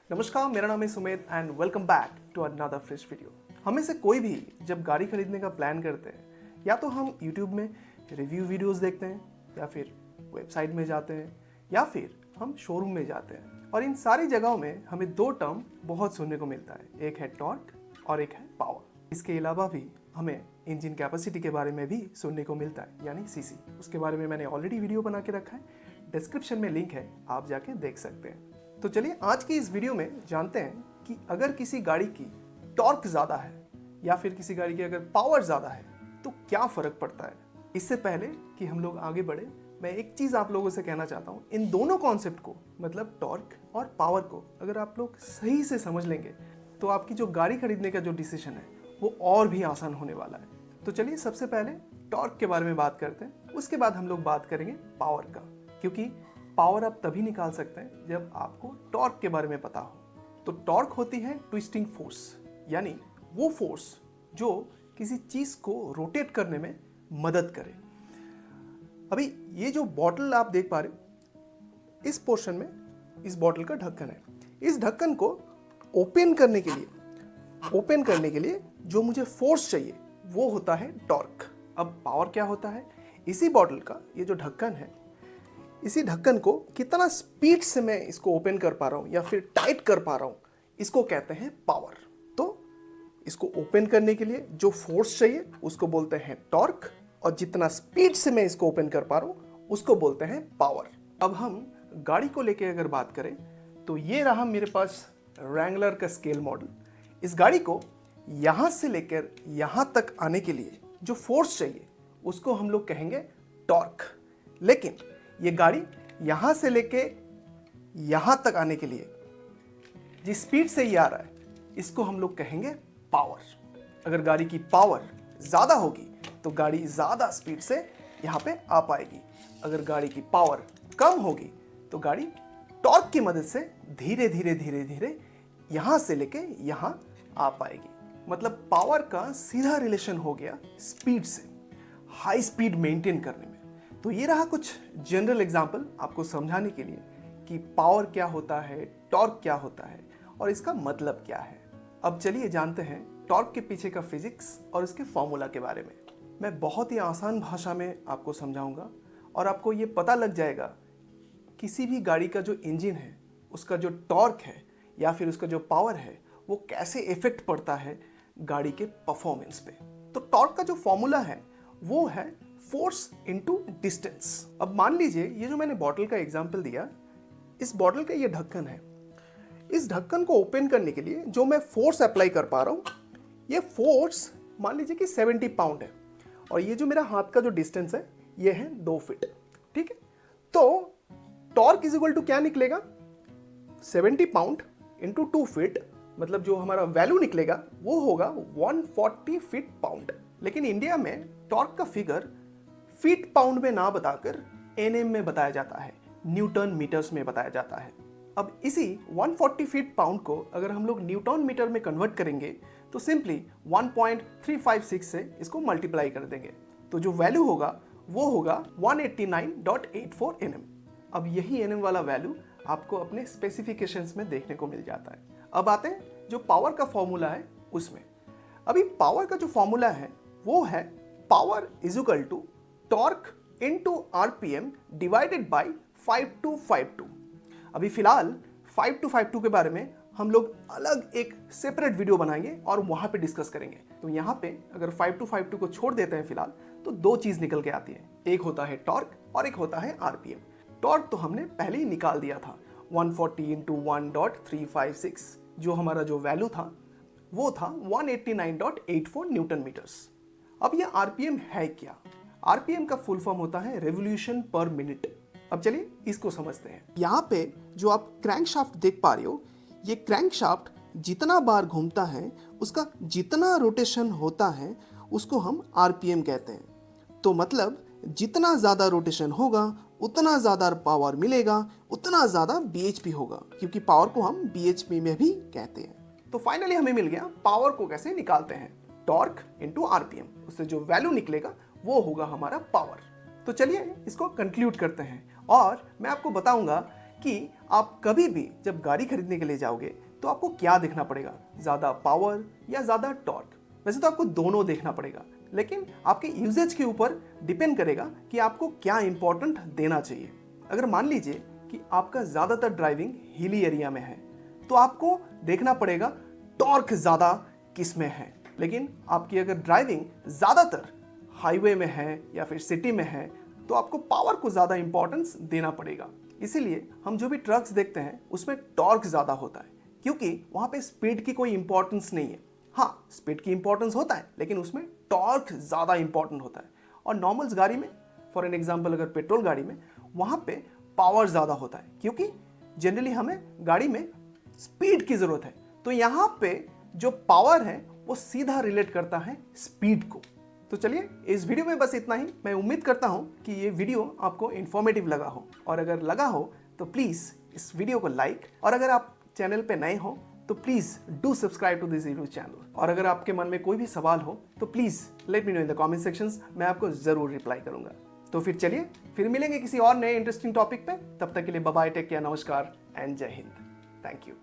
नमस्कार, मेरा नाम है Sumedh and welcome back to another fresh video. हमें से कोई भी जब गाड़ी खरीदने का प्लान करते हैं या तो हम YouTube में रिव्यू वीडियोस देखते हैं या फिर वेबसाइट में जाते हैं या फिर हम शोरूम में जाते हैं, और इन सारी जगहों में हमें दो टर्म बहुत सुनने को मिलता है, एक है टॉर्क और एक है पावर। इसके अलावा भी हमें इंजन कैपेसिटी के बारे में भी सुनने को मिलता है, यानी सीसी। उसके बारे में मैंने ऑलरेडी वीडियो बना के रखा है, डिस्क्रिप्शन में लिंक है, आप जाके देख सकते हैं। तो चलिए आज की इस वीडियो में जानते हैं कि अगर किसी गाड़ी की टॉर्क ज़्यादा है या फिर किसी गाड़ी की अगर पावर ज़्यादा है तो क्या फ़र्क पड़ता है। इससे पहले कि हम लोग आगे बढ़े, मैं एक चीज़ आप लोगों से कहना चाहता हूँ। इन दोनों कॉन्सेप्ट को, मतलब टॉर्क और पावर को, अगर आप लोग सही से समझ लेंगे तो आपकी जो गाड़ी खरीदने का जो डिसीजन है वो और भी आसान होने वाला है। तो चलिए सबसे पहले टॉर्क के बारे में बात करते हैं, उसके बाद हम लोग बात करेंगे पावर का, क्योंकि पावर आप तभी निकाल सकते हैं जब आपको टॉर्क के बारे में पता हो। तो टॉर्क होती है ट्विस्टिंग फोर्स, यानी वो फोर्स जो किसी चीज़ को रोटेट करने में मदद करे। अभी ये जो बॉटल आप देख पा रहे हो, इस पोर्शन में इस बॉटल का ढक्कन है। इस ढक्कन को ओपन करने के लिए जो मुझे फोर्स चाहिए वो होता है टॉर्क। अब पावर क्या होता है, इसी बॉटल का ये जो ढक्कन है, इसी ढक्कन को कितना स्पीड से मैं इसको ओपन कर पा रहा हूँ या फिर टाइट कर पा रहा हूँ, इसको कहते हैं पावर। तो इसको ओपन करने के लिए जो फोर्स चाहिए उसको बोलते हैं टॉर्क, और जितना स्पीड से मैं इसको ओपन कर पा रहा हूँ उसको बोलते हैं पावर। अब हम गाड़ी को लेके अगर बात करें तो ये रहा मेरे पास रैंगलर का स्केल मॉडल। इस गाड़ी को यहाँ से लेकर यहाँ तक आने के लिए जो फोर्स चाहिए उसको हम लोग कहेंगे टॉर्क, लेकिन ये गाड़ी यहाँ से लेके यहाँ तक आने के लिए जिस स्पीड से ये आ रहा है इसको हम लोग कहेंगे पावर। अगर गाड़ी की पावर ज़्यादा होगी तो गाड़ी ज़्यादा स्पीड से यहाँ पे आ पाएगी। अगर गाड़ी की पावर कम होगी तो गाड़ी टॉर्क की मदद से धीरे धीरे यहाँ से लेके यहाँ आ पाएगी। मतलब पावर का सीधा रिलेशन हो गया स्पीड से, हाई स्पीड मेंटेन करने में। तो ये रहा कुछ जनरल एग्जाम्पल आपको समझाने के लिए कि पावर क्या होता है, टॉर्क क्या होता है और इसका मतलब क्या है। अब चलिए जानते हैं टॉर्क के पीछे का फिजिक्स और इसके फॉर्मूला के बारे में। मैं बहुत ही आसान भाषा में आपको समझाऊंगा और आपको ये पता लग जाएगा किसी भी गाड़ी का जो इंजन है उसका जो टॉर्क है या फिर उसका जो पावर है वो कैसे इफेक्ट पड़ता है गाड़ी के परफॉर्मेंस पे। तो टॉर्क का जो फॉर्मूला है वो है फोर्स इनटू डिस्टेंस। अब मान लीजिए ये जो मैंने बॉटल का एग्जांपल दिया, इस बॉटल का ये ढक्कन है। इस ढक्कन को ओपन करने के लिए जो मैं फोर्स अप्लाई कर पा रहा हूँ, ये फोर्स मान लीजिए कि 70 पाउंड है, और ये जो मेरा हाथ का जो डिस्टेंस है ये है 2 फीट। ठीक है, तो टॉर्क इज इक्वल टू क्या निकलेगा, 70 पाउंड इंटू 2 फीट, मतलब जो हमारा वैल्यू निकलेगा वो होगा 140 फीट पाउंड। लेकिन इंडिया में टॉर्क का फिगर फीट पाउंड में ना बताकर एनएम में बताया जाता है, न्यूटन मीटर्स में बताया जाता है। अब इसी 140 फीट पाउंड को अगर हम लोग न्यूटन मीटर में कन्वर्ट करेंगे तो सिंपली 1.356 से इसको मल्टीप्लाई कर देंगे, तो जो वैल्यू होगा वो होगा 189.84 nm। अब यही nm वाला वैल्यू आपको अपने स्पेसिफिकेशंस में देखने को मिल जाता है। अब आते हैं जो पावर का फॉर्मूला है उसमें। अभी पावर का जो फॉर्मूला है वो है power is equal to torque into RPM divided by 5252। अभी फिलहाल 5252 के बारे में हम लोग अलग एक सेपरेट वीडियो बनाएंगे और वहां पे डिस्कस करेंगे। तो यहाँ पे अगर 5252 को छोड़ देते हैं फिलहाल तो दो चीज निकल के आती है, एक होता है टॉर्क और एक होता है आरपीएम। टॉर्क तो हमने पहले ही निकाल दिया था, 140 इंटू 1.356, जो हमारा जो वैल्यू था वो था 189.84 न्यूटन मीटर्स। अब ये आरपीएम है क्या? आरपीएम का फुल फॉर्म होता है रेवोल्यूशन पर मिनट। अब चलिए इसको समझते हैं। यहाँ पे जो आप क्रैंकशाफ्ट देख पा रहे हो, ये क्रैंकशाफ्ट जितना बार घूमता है उसका जितना रोटेशन होता है उसको हम आरपीएम कहते हैं। तो मतलब जितना ज़्यादा रोटेशन होगा उतना ज़्यादा पावर मिलेगा, उतना ज़्यादा बीएचपी होगा, क्योंकि पावर को हम बीएचपी में भी कहते हैं। तो फाइनली हमें मिल गया पावर को कैसे निकालते हैं, टॉर्क इनटू आरपीएम, उससे जो वैल्यू निकलेगा वो होगा हमारा पावर। तो चलिए इसको कंक्लूड करते हैं और मैं आपको बताऊंगा कि आप कभी भी जब गाड़ी खरीदने के लिए जाओगे तो आपको क्या देखना पड़ेगा, ज़्यादा पावर या ज़्यादा टॉर्क। वैसे तो आपको दोनों देखना पड़ेगा, लेकिन आपके यूजेज के ऊपर डिपेंड करेगा कि आपको क्या इंपॉर्टेंट देना चाहिए। अगर मान लीजिए कि आपका ज़्यादातर ड्राइविंग हिली एरिया में है तो आपको देखना पड़ेगा टॉर्क ज़्यादा किस में है। लेकिन आपकी अगर ड्राइविंग ज़्यादातर हाईवे में है या फिर सिटी में है तो आपको पावर को ज़्यादा इंपॉर्टेंस देना पड़ेगा। इसीलिए हम जो भी ट्रक्स देखते हैं उसमें टॉर्क ज़्यादा होता है, क्योंकि वहाँ पे स्पीड की कोई इंपॉर्टेंस नहीं है। हाँ, स्पीड की इंपॉर्टेंस होता है, लेकिन उसमें टॉर्क ज़्यादा इंपॉर्टेंट होता है। और नॉर्मल्स गाड़ी में, फॉर एन एग्जाम्पल अगर पेट्रोल गाड़ी में, वहाँ पे पावर ज़्यादा होता है, क्योंकि जनरली हमें गाड़ी में स्पीड की ज़रूरत है। तो यहाँ पे जो पावर है वो सीधा रिलेट करता है स्पीड को। तो चलिए, इस वीडियो में बस इतना ही। मैं उम्मीद करता हूँ कि ये वीडियो आपको इन्फॉर्मेटिव लगा हो, और अगर लगा हो तो प्लीज़ इस वीडियो को लाइक, और अगर आप चैनल पे नए हो तो please do subscribe to this YouTube channel. और अगर आपके मन में कोई भी सवाल हो तो please let me know in the comment sections, मैं आपको ज़रूर रिप्लाई करूँगा। तो फिर चलिए, फिर मिलेंगे किसी और नए इंटरेस्टिंग टॉपिक पे। तब तक के लिए बाय बाय, टेक केयर, नमस्कार एंड जय हिंद। Thank you.